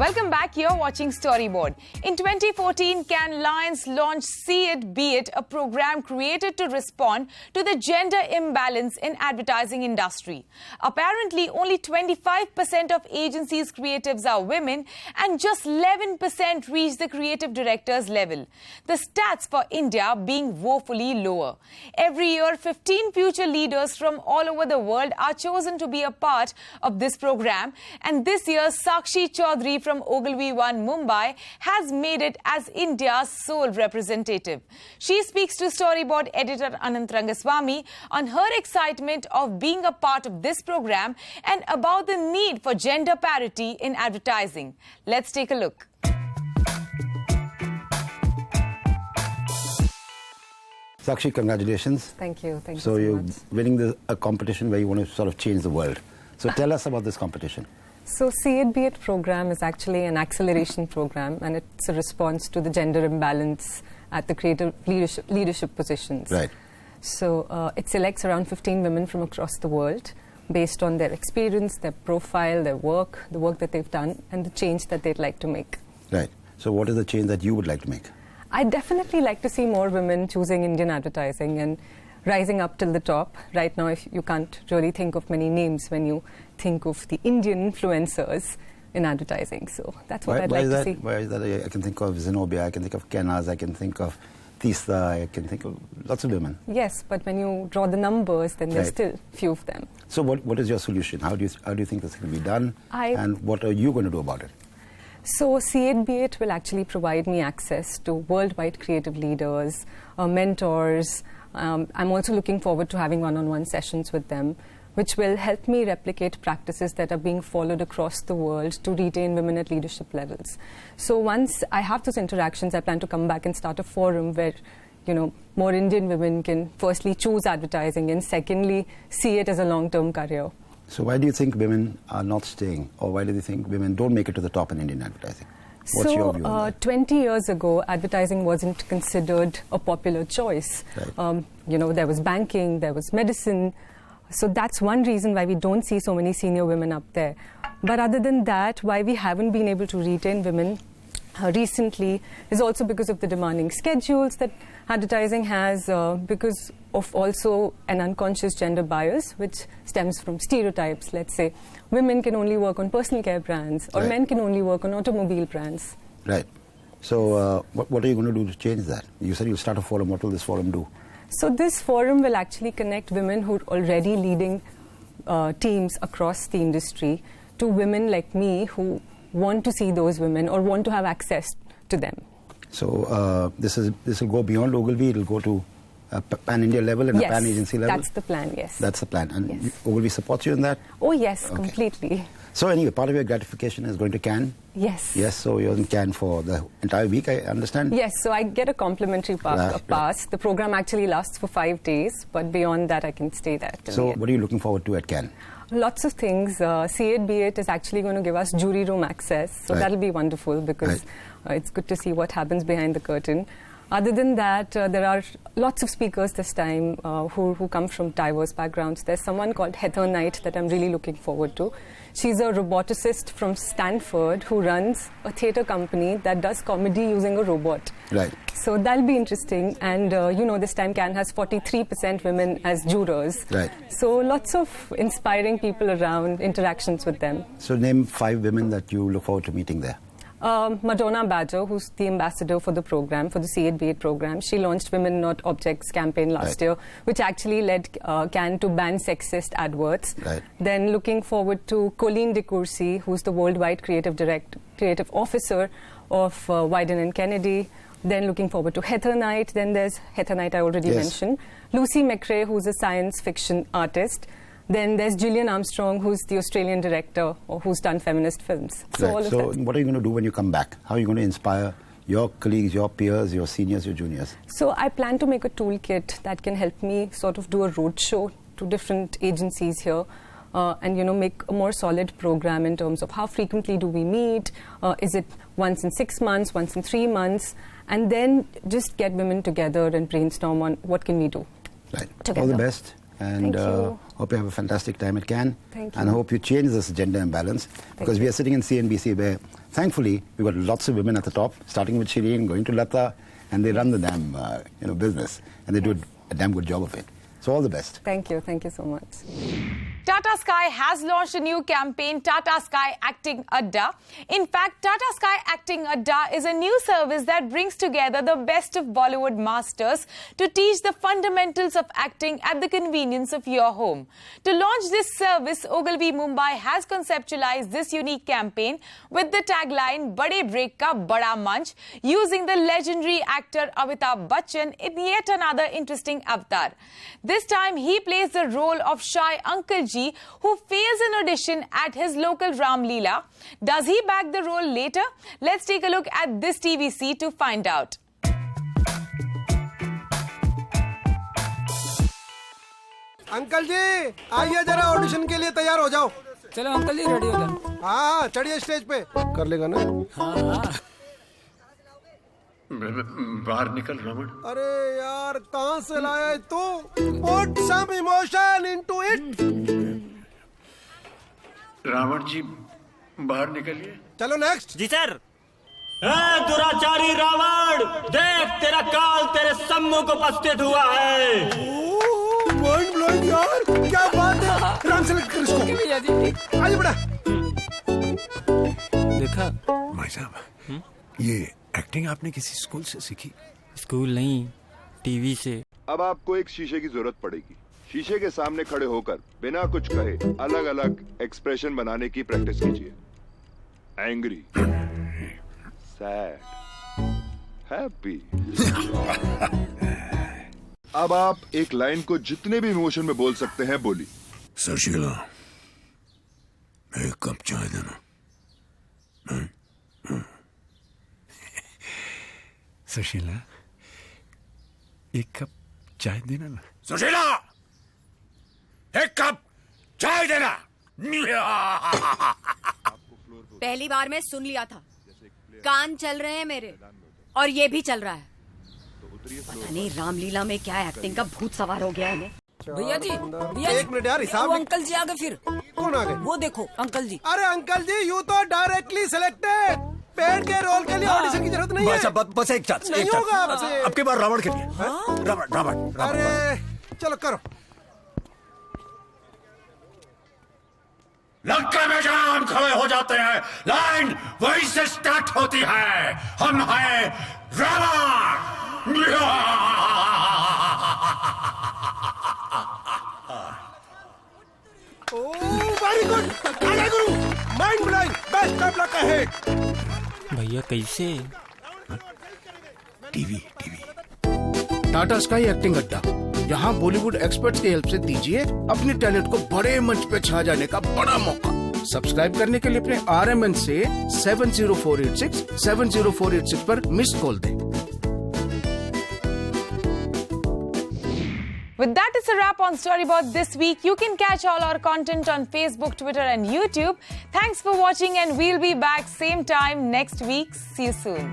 Welcome back. You're watching Storyboard. In 2014, Cannes Lions launched See It, Be It, a program created to respond to the gender imbalance in advertising industry. Apparently, only 25% of agencies' creatives are women and just 11% reach the creative director's level. The stats for India being woefully lower. Every year, 15 future leaders from all over the world are chosen to be a part of this program. And this year, Sakshi Chaudhary from Ogilvy One Mumbai has made it as India's sole representative. She speaks to Storyboard editor Anant Rangaswamy on her excitement of being a part of this program and about the need for gender parity in advertising. Let's take a look. Sakshi, congratulations. Thank you. Thank you so so you're much. winning a competition where you want to sort of change the world. So tell us about this competition. So See It, Be It program is actually an acceleration program, and it's a response to the gender imbalance at the creative leadership positions. Right. So it selects around 15 women from across the world based on their experience, their profile, their work, the work that they've done, and the change that they'd like to make. Right. So what is the change that you would like to make? I'd definitely like to see more women choosing Indian advertising and rising up till the top. Right now, if you can't really think of many names when you think of the Indian influencers in advertising. So that's what I'd like to see. Why is that? I can think of Zenobia, I can think of Kenaz, I can think of Tista, I can think of lots of women. Yes, but when you draw the numbers, then there's still few of them. So what is your solution? How do you think this can be done? And what are you going to do about it? So See It, Be It will actually provide me access to worldwide creative leaders, mentors. I'm also looking forward to having one-on-one sessions with them, which will help me replicate practices that are being followed across the world to retain women at leadership levels. So once I have those interactions, I plan to come back and start a forum where, more Indian women can firstly choose advertising and secondly see it as a long-term career. So why do you think women are not staying, or why do you think women don't make it to the top in Indian advertising? What's your view on that? 20 years ago, advertising wasn't considered a popular choice. Right. There was banking, there was medicine. So that's one reason why we don't see so many senior women up there. But other than that, why we haven't been able to retain women recently is also because of the demanding schedules that advertising has, because of also an unconscious gender bias, which stems from stereotypes. Let's say women can only work on personal care brands, or men can only work on automobile brands. Right. So what are you going to do to change that? You said you'll start a forum. What will this forum do? So this forum will actually connect women who are already leading teams across the industry to women like me who want to see those women or want to have access to them. So this will go beyond Ogilvy. It will go to a pan-India level and a pan-agency level? That's the plan, yes. That's the plan. And yes. Ogilvy supports you in that? Oh, yes, completely. So anyway, part of your gratification is going to Cannes? Yes. Yes, so you're in Cannes for the entire week, I understand? Yes, so I get a complimentary pass. Right. The program actually lasts for 5 days, but beyond that I can stay there. So what are you looking forward to at Cannes? Lots of things. See It, Be It is actually going to give us jury room access, so that'll be wonderful because it's good to see what happens behind the curtain. Other than that, there are lots of speakers this time who come from diverse backgrounds. There's someone called Heather Knight that I'm really looking forward to. She's a roboticist from Stanford who runs a theatre company that does comedy using a robot. Right. So that'll be interesting. And, this time Cannes has 43% women as jurors. Right. So lots of inspiring people around, interactions with them. So name 5 women that you look forward to meeting there. Madonna Badger, who's the ambassador for the program, for the See It, Be It program. She launched Women Not Objects campaign last year, which actually led Cannes to ban sexist adverts. Right. Then looking forward to Colleen De Courcy, who's the worldwide creative officer of Wieden & Kennedy. Then looking forward to Heather Knight. Then there's Heather Knight I already mentioned. Lucy McRae, who's a science fiction artist. Then there's Gillian Armstrong, who's the Australian director who's done feminist films. So what are you going to do when you come back? How are you going to inspire your colleagues, your peers, your seniors, your juniors? So I plan to make a toolkit that can help me sort of do a roadshow to different agencies here and, make a more solid program in terms of how frequently do we meet? Is it once in 6 months, once in 3 months? And then just get women together and brainstorm on what can we do. Right. Together. All the best. And Hope you have a fantastic time at Cannes. Thank you. And I hope you change this gender imbalance, because we are sitting in CNBC where, thankfully, we've got lots of women at the top, starting with Shireen, going to Lata, and they run the damn business, and they do a damn good job of it. So all the best. Thank you so much. Tata Sky has launched a new campaign, Tata Sky Acting Adda. In fact, Tata Sky Acting Adda is a new service that brings together the best of Bollywood masters to teach the fundamentals of acting at the convenience of your home. To launch this service, Ogilvy Mumbai has conceptualized this unique campaign with the tagline Bade Break Ka Bada Manch, using the legendary actor Amitabh Bachchan in yet another interesting avatar. This time, he plays the role of shy Uncle G, who fails an audition at his local Ram Leela. Does he bag the role later? Let's take a look at this TVC to find out. Uncle ji आइए जरा audition के लिए तैयार हो जाओ। चलो uncle जी ready हो जाओ। हाँ चढ़िए स्टेज पे। कर लेगा ना? हाँ। बाहर निकल रमन। अरे यार कहाँ से लाया तू? Put some emotion into it. Ravan जी बाहर निकलिए। चलो नेक्स्ट। जी सर। दुराचारी रावण, देख तेरा काल तेरे सम्मुख उपस्थित हुआ है। माइंड ब्लोइंग यार, क्या बात है। राम सेलेक्ट कर इसको। आइए बेटा। देखा भाई साहब, ये एक्टिंग आपने किसी स्कूल से सीखी? स्कूल नहीं, टीवी से। अब आपको एक शीशे की जरूरत पड़ेगी। शीशे के सामने खड़े होकर बिना कुछ कहे अलग अलग एक्सप्रेशन बनाने की प्रैक्टिस कीजिए। Angry, sad, happy. अब आप एक लाइन को जितने भी इमोशन में बोल सकते हैं बोली। सुशीला, एक कप चाय देना। सुशीला, एक कप चाय देना ना। सुशीला, एक कप चाय देना। पहली बार में सुन लिया था, कान चल रहे हैं मेरे, और ये भी चल रहा है। पता नहीं रामलीला में क्या एक्टिंग का भूत सवार हो गया है। भैया जी, एक मिनट यार, हिसाब। वो अंकल जी आ गए फिर। कौन आ गए? वो देखो अंकल जी। अरे अंकल जी, यू तो डायरेक्टली सिलेक्टेड। पेड़ के रोल के लिए ऑडिशन की जरूरत नहीं है। बस एक चांस। नहीं होगा आपसे। अब की बार रावण के लिए। रावण। अरे चलो करो। लंका में जहां हम खड़े हो जाते हैं, लाइन वहीं से स्टार्ट होती है। हम हैं Ravan. Very good, Guru. Mind blowing, best of luck ahead. भैया कैसे? टीवी। टाटा स्काई एक्टिंग अड्डा, यहाँ बॉलीवुड एक्सपर्ट्स की हेल्प से दीजिए अपने टैलेंट को बड़े मंच पे छा जाने का बड़ा मौका। सब्सक्राइब करने के लिए अपने RMN से 70486 पर मिस्ड कॉल दें। With that, it's a wrap on Storyboard this week. You can catch all our content on Facebook, Twitter, and YouTube. Thanks for watching, and we'll be back same time next week. See you soon.